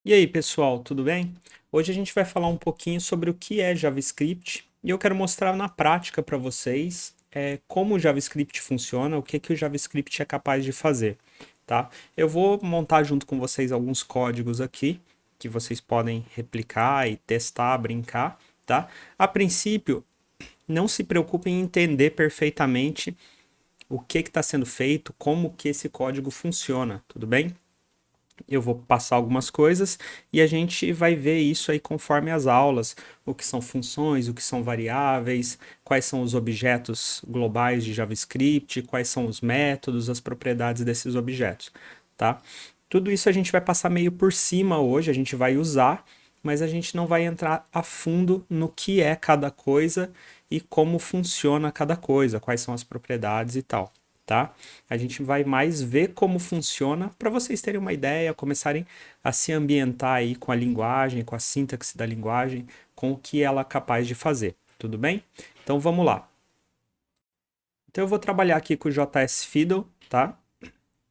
E aí, pessoal, tudo bem? Hoje a gente vai falar um pouquinho sobre o que é JavaScript e eu quero mostrar na prática para vocês como o JavaScript funciona, o que o JavaScript é capaz de fazer, tá? Eu vou montar junto com vocês alguns códigos aqui que vocês podem replicar e testar, brincar, tá? A princípio, não se preocupem em entender perfeitamente o que está sendo feito, como que esse código funciona, tudo bem? Eu vou passar algumas coisas e a gente vai ver isso aí conforme as aulas, o que são funções, o que são variáveis, quais são os objetos globais de JavaScript, quais são os métodos, as propriedades desses objetos, tá? Tudo isso a gente vai passar meio por cima hoje, a gente vai usar, mas a gente não vai entrar a fundo no que é cada coisa e como funciona cada coisa, quais são as propriedades e tal, tá? A gente vai mais ver como funciona para vocês terem uma ideia, começarem a se ambientar aí com a linguagem, com a sintaxe da linguagem, com o que ela é capaz de fazer, tudo bem? Então vamos lá. Então eu vou trabalhar aqui com o JS Fiddle, tá?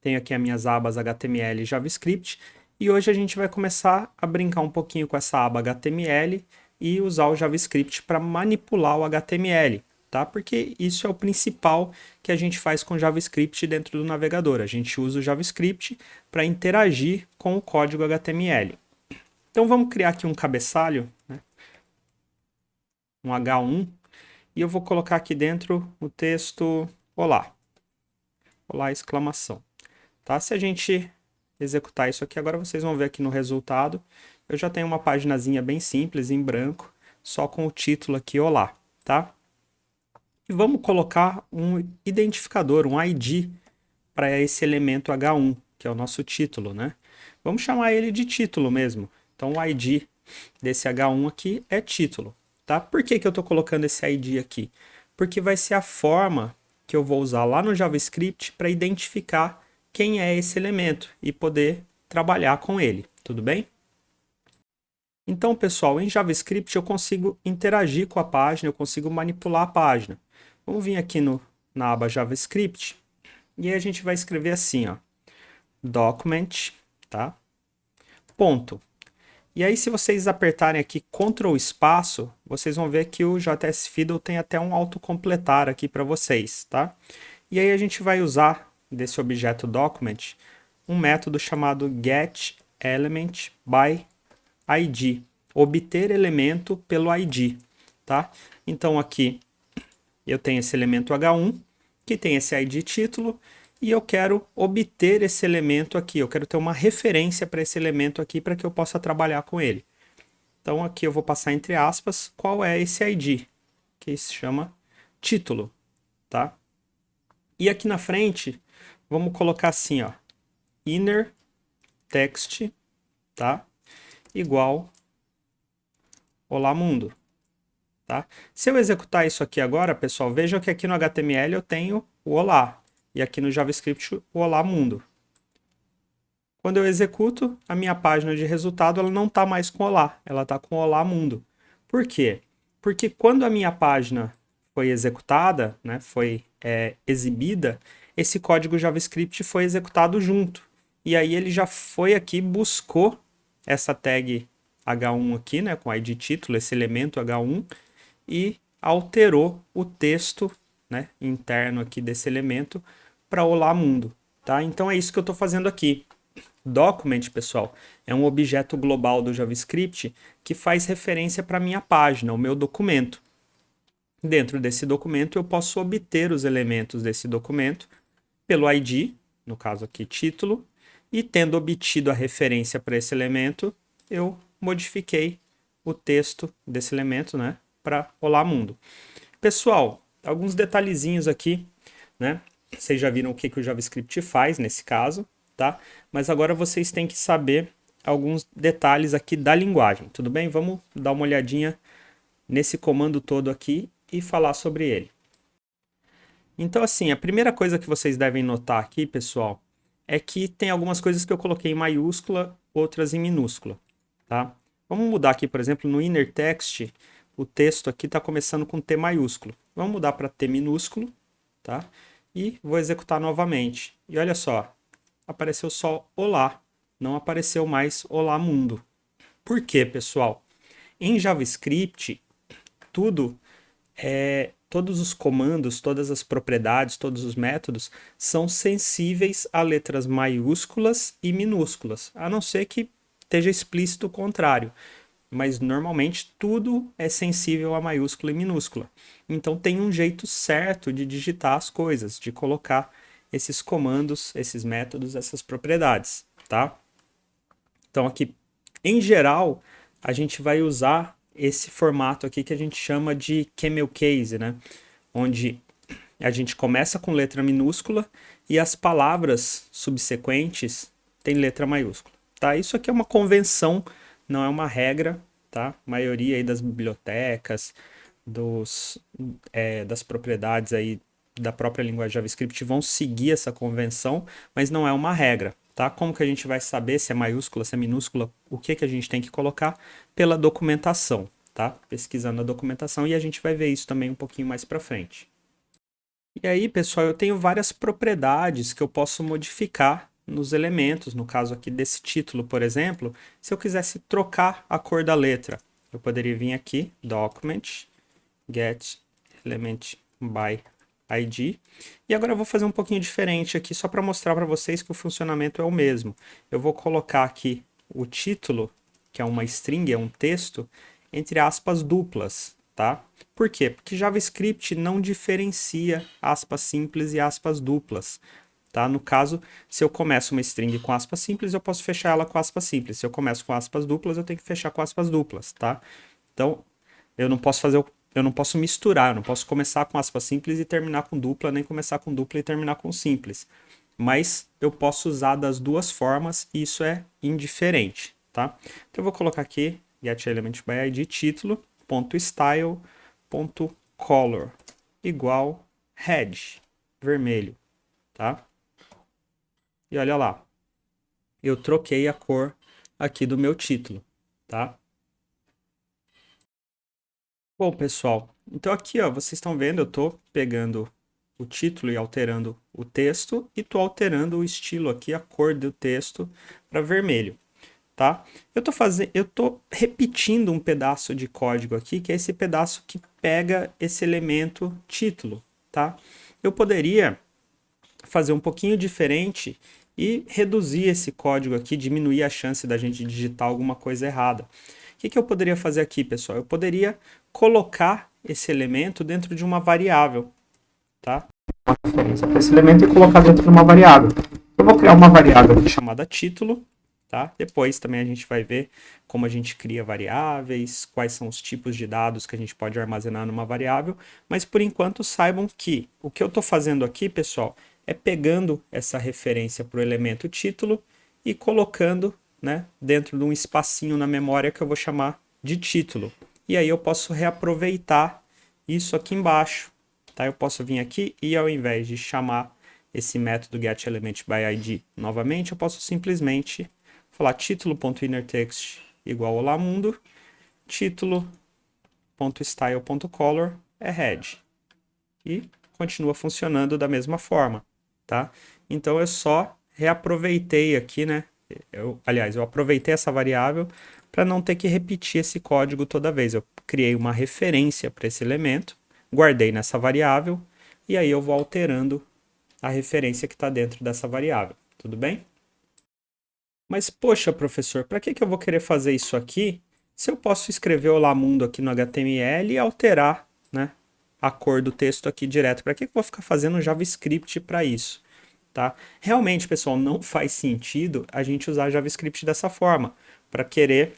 Tenho aqui as minhas abas HTML e JavaScript e hoje a gente vai começar a brincar um pouquinho com essa aba HTML e usar o JavaScript para manipular o HTML, tá? Porque isso é o principal que a gente faz com JavaScript dentro do navegador. A gente usa o JavaScript para interagir com o código HTML. Então vamos criar aqui um cabeçalho, né? Um H1, e eu vou colocar aqui dentro o texto Olá. Olá, exclamação. Tá? Se a gente executar isso aqui, agora vocês vão ver aqui no resultado, eu já tenho uma paginazinha bem simples, em branco, só com o título aqui, Olá, tá? E vamos colocar um identificador, um ID, para esse elemento H1, que é o nosso título, né? Vamos chamar ele de título mesmo. Então o ID desse H1 aqui é título, tá? Por que que eu estou colocando esse ID aqui? Porque vai ser a forma que eu vou usar lá no JavaScript para identificar quem é esse elemento e poder trabalhar com ele, tudo bem? Então, pessoal, em JavaScript eu consigo interagir com a página, eu consigo manipular a página. Vamos vir aqui na aba JavaScript e aí a gente vai escrever assim, ó, document, tá? Ponto. E aí, se vocês apertarem aqui Ctrl espaço, vocês vão ver que o JS Fiddle tem até um autocompletar aqui para vocês, tá? E aí a gente vai usar desse objeto document um método chamado getElementById, obter elemento pelo ID, tá? Então aqui eu tenho esse elemento H1, que tem esse ID título, e eu quero obter esse elemento aqui, eu quero ter uma referência para esse elemento aqui para que eu possa trabalhar com ele. Então aqui eu vou passar entre aspas qual é esse ID, que se chama título, tá? E aqui na frente, vamos colocar assim, ó, inner text, tá? Igual olá mundo, tá? Se eu executar isso aqui agora, pessoal, vejam que aqui no HTML eu tenho o olá e aqui no JavaScript o olá mundo. Quando eu executo, a minha página de resultado ela não está mais com olá, ela está com olá mundo. Por quê? Porque quando a minha página foi executada, né, foi exibida, esse código JavaScript foi executado junto. E aí ele já foi aqui, buscou essa tag H1 aqui, né, com ID título, esse elemento H1, e alterou o texto, né, interno aqui desse elemento para olá mundo. Tá? Então é isso que eu estou fazendo aqui. Document, pessoal, é um objeto global do JavaScript que faz referência para a minha página, o meu documento. Dentro desse documento, eu posso obter os elementos desse documento pelo ID, no caso aqui título, e tendo obtido a referência para esse elemento, eu modifiquei o texto desse elemento, né, para Olá Mundo. Pessoal, alguns detalhezinhos aqui, né? Vocês já viram o que o JavaScript faz nesse caso, tá? Mas agora vocês têm que saber alguns detalhes aqui da linguagem, tudo bem? Vamos dar uma olhadinha nesse comando todo aqui e falar sobre ele. Então, assim, a primeira coisa que vocês devem notar aqui, pessoal, é que tem algumas coisas que eu coloquei em maiúscula, outras em minúscula, tá? Vamos mudar aqui, por exemplo, no inner text, o texto aqui está começando com T maiúsculo. Vamos mudar para T minúsculo, tá? E vou executar novamente. E olha só, apareceu só olá, não apareceu mais Olá Mundo. Por quê, pessoal? Em JavaScript, tudo todos os comandos, todas as propriedades, todos os métodos são sensíveis a letras maiúsculas e minúsculas, a não ser que esteja explícito o contrário. Mas normalmente tudo é sensível a maiúscula e minúscula. Então tem um jeito certo de digitar as coisas, de colocar esses comandos, esses métodos, essas propriedades, tá? Então aqui, em geral, a gente vai usar esse formato aqui que a gente chama de camel case, né? Onde a gente começa com letra minúscula e as palavras subsequentes têm letra maiúscula, tá? Isso aqui é uma convenção, não é uma regra, tá? A maioria aí das bibliotecas, das propriedades aí da própria linguagem JavaScript vão seguir essa convenção, mas não é uma regra, tá? Como que a gente vai saber se é maiúscula, se é minúscula, o que que a gente tem que colocar? Pela documentação, tá? Pesquisando a documentação, e a gente vai ver isso também um pouquinho mais para frente. E aí, pessoal, eu tenho várias propriedades que eu posso modificar nos elementos, no caso aqui desse título, por exemplo, se eu quisesse trocar a cor da letra, eu poderia vir aqui, document, get element by ID. E agora eu vou fazer um pouquinho diferente aqui, só para mostrar para vocês que o funcionamento é o mesmo. Eu vou colocar aqui o título, que é uma string, é um texto, entre aspas duplas, tá? Por quê? Porque JavaScript não diferencia aspas simples e aspas duplas. Tá? No caso, se eu começo uma string com aspas simples, eu posso fechar ela com aspas simples. Se eu começo com aspas duplas, eu tenho que fechar com aspas duplas, tá? Então, eu não posso eu não posso misturar, eu não posso começar com aspas simples e terminar com dupla, nem começar com dupla e terminar com simples. Mas eu posso usar das duas formas e isso é indiferente, tá? Então eu vou colocar aqui getElementById título, ponto style, ponto color, igual red, vermelho, tá? E olha lá, eu troquei a cor aqui do meu título, tá? Bom, pessoal, então aqui, ó, vocês estão vendo, eu estou pegando o título e alterando o texto e estou alterando o estilo aqui, a cor do texto para vermelho, tá? Eu tô repetindo um pedaço de código aqui, que é esse pedaço que pega esse elemento título, tá? Eu poderia fazer um pouquinho diferente e reduzir esse código aqui, diminuir a chance da gente digitar alguma coisa errada. O que eu poderia fazer aqui, pessoal? Eu poderia colocar esse elemento dentro de uma variável, tá? Uma referência para esse elemento e colocar dentro de uma variável. Eu vou criar uma variável aqui chamada título, tá? Depois também a gente vai ver como a gente cria variáveis, quais são os tipos de dados que a gente pode armazenar numa variável, mas por enquanto saibam que o que eu estou fazendo aqui, pessoal, é pegando essa referência para o elemento título e colocando, né, dentro de um espacinho na memória que eu vou chamar de título. E aí eu posso reaproveitar isso aqui embaixo, tá? Eu posso vir aqui e ao invés de chamar esse método getElementById novamente, eu posso simplesmente falar título.innerText igual olá mundo, título.style.color é red. E continua funcionando da mesma forma, tá? Então eu só reaproveitei aqui, né? Aliás, eu aproveitei essa variável para não ter que repetir esse código toda vez. Eu criei uma referência para esse elemento, guardei nessa variável e aí eu vou alterando a referência que está dentro dessa variável. Tudo bem? Mas, poxa, professor, para que eu vou querer fazer isso aqui se eu posso escrever Olá Mundo aqui no HTML e alterar, né, a cor do texto aqui direto? Para que eu vou ficar fazendo JavaScript para isso? Tá? Realmente, pessoal, não faz sentido a gente usar JavaScript dessa forma, para querer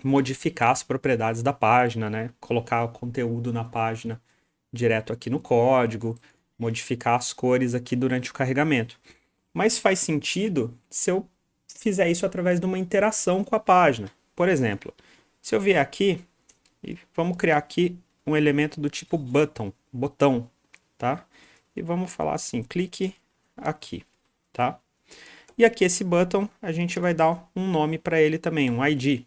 modificar as propriedades da página, né? Colocar o conteúdo na página direto aqui no código, modificar as cores aqui durante o carregamento. Mas faz sentido se eu fizer isso através de uma interação com a página. Por exemplo, se eu vier aqui e vamos criar aqui um elemento do tipo button, botão, tá? E vamos falar assim, clique aqui, tá? E aqui esse button a gente vai dar um nome para ele também, um ID,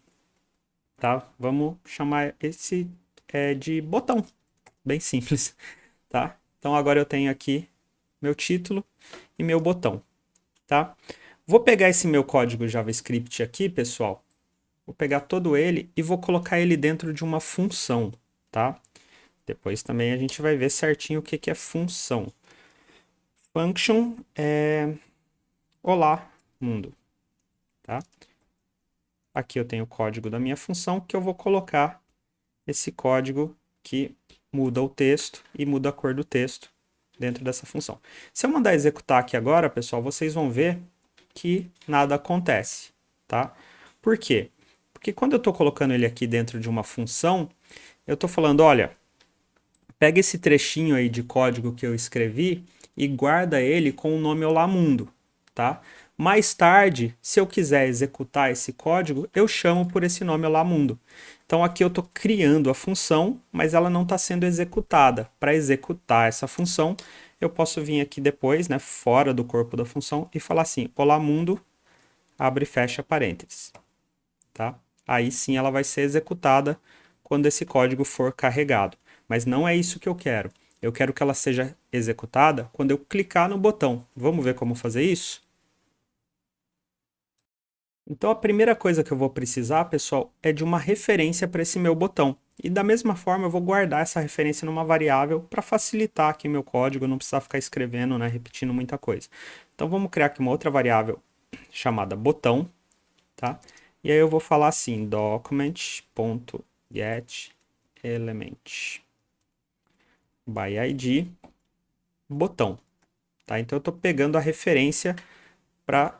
tá? Vamos chamar esse de botão, bem simples, tá? Então agora eu tenho aqui meu título e meu botão, tá? Vou pegar esse meu código JavaScript aqui, pessoal. Vou pegar todo ele e vou colocar ele dentro de uma função, tá? Depois também a gente vai ver certinho o que que é função. Function é olá, mundo, tá? Aqui eu tenho o código da minha função que eu vou colocar esse código que muda o texto e muda a cor do texto dentro dessa função. Se eu mandar executar aqui agora, pessoal, vocês vão ver que nada acontece, tá? Por quê? Porque quando eu estou colocando ele aqui dentro de uma função, eu estou falando, olha, pega esse trechinho aí de código que eu escrevi e guarda ele com o nome Olá Mundo, tá? Mais tarde, se eu quiser executar esse código, eu chamo por esse nome Olá Mundo. Então aqui eu estou criando a função, mas ela não está sendo executada. Para executar essa função, eu posso vir aqui depois, né, fora do corpo da função, e falar assim, Olá Mundo, abre e fecha parênteses, tá? Aí sim ela vai ser executada quando esse código for carregado. Mas não é isso que eu quero. Eu quero que ela seja executada quando eu clicar no botão. Vamos ver como fazer isso? Então a primeira coisa que eu vou precisar, pessoal, é de uma referência para esse meu botão. E da mesma forma eu vou guardar essa referência numa variável para facilitar aqui meu código, não precisar ficar escrevendo, né, repetindo muita coisa. Então vamos criar aqui uma outra variável chamada botão, tá? E aí eu vou falar assim, document.getElement by ID botão, tá? Então eu estou pegando a referência para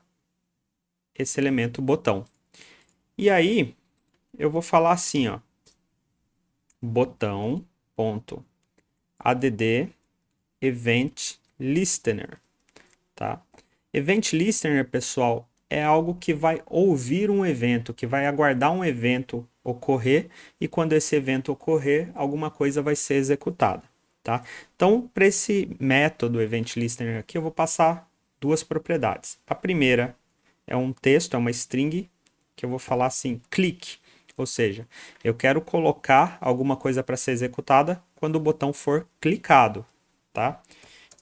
esse elemento botão. E aí eu vou falar assim, ó, botão.add event listener, tá? Event listener, pessoal, é algo que vai ouvir um evento, que vai aguardar um evento ocorrer e quando esse evento ocorrer, alguma coisa vai ser executada, tá? Então, para esse método event listener aqui, eu vou passar duas propriedades. A primeira é um texto, é uma string, que eu vou falar assim, clique, ou seja, eu quero colocar alguma coisa para ser executada quando o botão for clicado, tá?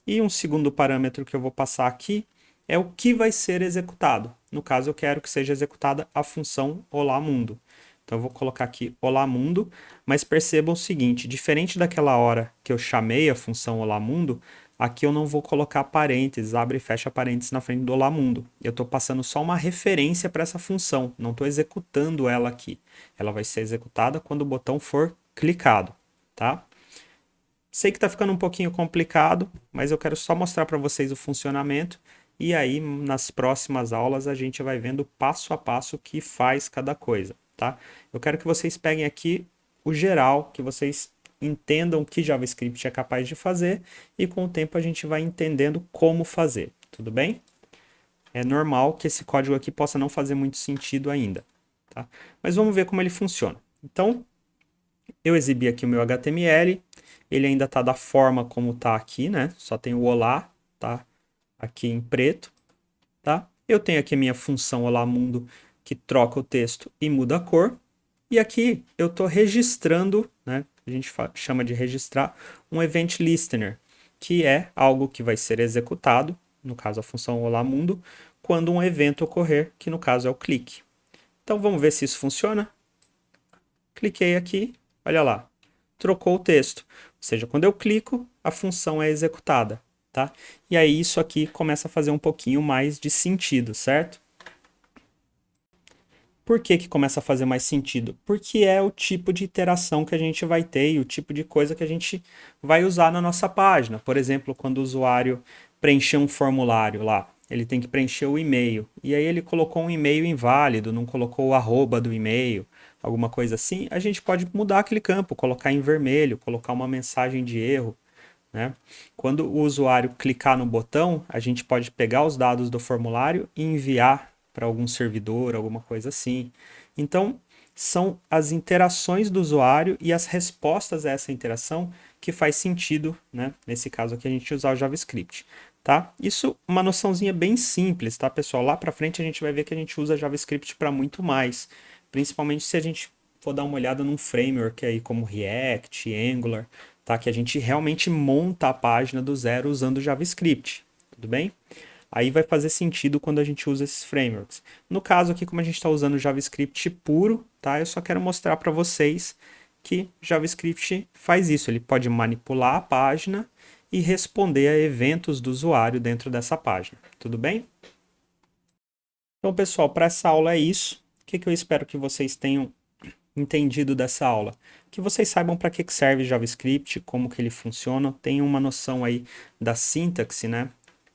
E um segundo parâmetro que eu vou passar aqui é o que vai ser executado. No caso, eu quero que seja executada a função Olá Mundo. Então, eu vou colocar aqui Olá Mundo, mas percebam o seguinte, diferente daquela hora que eu chamei a função Olá Mundo, aqui eu não vou colocar parênteses, abre e fecha parênteses na frente do Olá Mundo. Eu estou passando só uma referência para essa função, não estou executando ela aqui. Ela vai ser executada quando o botão for clicado, tá? Sei que está ficando um pouquinho complicado, mas eu quero só mostrar para vocês o funcionamento e aí nas próximas aulas a gente vai vendo passo a passo o que faz cada coisa, tá? Eu quero que vocês peguem aqui o geral, que vocês entendam o que JavaScript é capaz de fazer e com o tempo a gente vai entendendo como fazer, tudo bem? É normal que esse código aqui possa não fazer muito sentido ainda, tá? Mas vamos ver como ele funciona. Então, eu exibi aqui o meu HTML, ele ainda está da forma como está aqui, né? Só tem o olá, tá? Aqui em preto, tá? Eu tenho aqui a minha função olá mundo que troca o texto e muda a cor. E aqui eu estou registrando, né? A gente chama de registrar um event listener, que é algo que vai ser executado, no caso a função olá mundo, quando um evento ocorrer, que no caso é o clique. Então vamos ver se isso funciona. Cliquei aqui, olha lá, trocou o texto. Ou seja, quando eu clico, a função é executada, tá? E aí isso aqui começa a fazer um pouquinho mais de sentido, certo? Por que que começa a fazer mais sentido? Porque é o tipo de interação que a gente vai ter e o tipo de coisa que a gente vai usar na nossa página. Por exemplo, quando o usuário preencher um formulário lá, ele tem que preencher o e-mail. E aí ele colocou um e-mail inválido, não colocou o arroba do e-mail, alguma coisa assim. A gente pode mudar aquele campo, colocar em vermelho, colocar uma mensagem de erro, né? Quando o usuário clicar no botão, a gente pode pegar os dados do formulário e enviar para algum servidor, alguma coisa assim. Então, são as interações do usuário e as respostas a essa interação que faz sentido, né? Nesse caso aqui, a gente usar o JavaScript, tá? Isso é uma noçãozinha bem simples, tá, pessoal? Lá para frente a gente vai ver que a gente usa JavaScript para muito mais, principalmente se a gente for dar uma olhada num framework aí como React, Angular, tá? Que a gente realmente monta a página do zero usando JavaScript, tudo bem? Aí vai fazer sentido quando a gente usa esses frameworks. No caso aqui, como a gente está usando JavaScript puro, tá? Eu só quero mostrar para vocês que JavaScript faz isso. Ele pode manipular a página e responder a eventos do usuário dentro dessa página. Tudo bem? Então, pessoal, para essa aula é isso. O que eu espero que vocês tenham entendido dessa aula? Que vocês saibam para que serve JavaScript, como que ele funciona, tenham uma noção aí da sintaxe, né?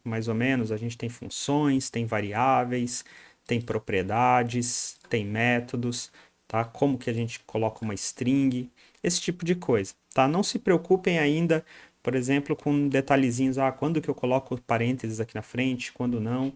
Mais ou menos, a gente tem funções, tem variáveis, tem propriedades, tem métodos, tá? Como que a gente coloca uma string, esse tipo de coisa, tá? Não se preocupem ainda, por exemplo, com detalhezinhos, quando que eu coloco parênteses aqui na frente, quando não.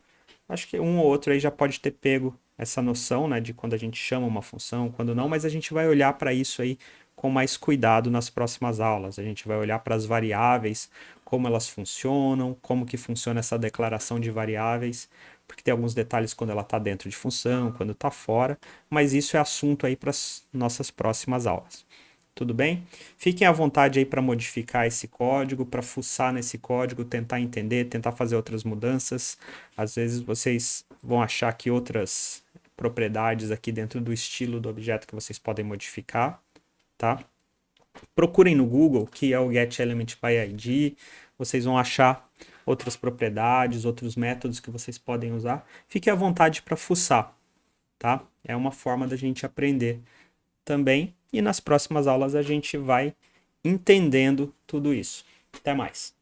Acho que um ou outro aí já pode ter pego essa noção, né, de quando a gente chama uma função, quando não, mas a gente vai olhar para isso aí com mais cuidado nas próximas aulas. A gente vai olhar para as variáveis, como elas funcionam, como que funciona essa declaração de variáveis, porque tem alguns detalhes quando ela está dentro de função, quando está fora, mas isso é assunto aí para as nossas próximas aulas. Tudo bem? Fiquem à vontade aí para modificar esse código, para fuçar nesse código, tentar entender, tentar fazer outras mudanças. Às vezes vocês vão achar que outras propriedades aqui dentro do estilo do objeto que vocês podem modificar, tá? Procurem no Google, que é o getElementById, vocês vão achar outras propriedades, outros métodos que vocês podem usar. Fiquem à vontade para fuçar, tá? É uma forma da gente aprender também, e nas próximas aulas a gente vai entendendo tudo isso. Até mais!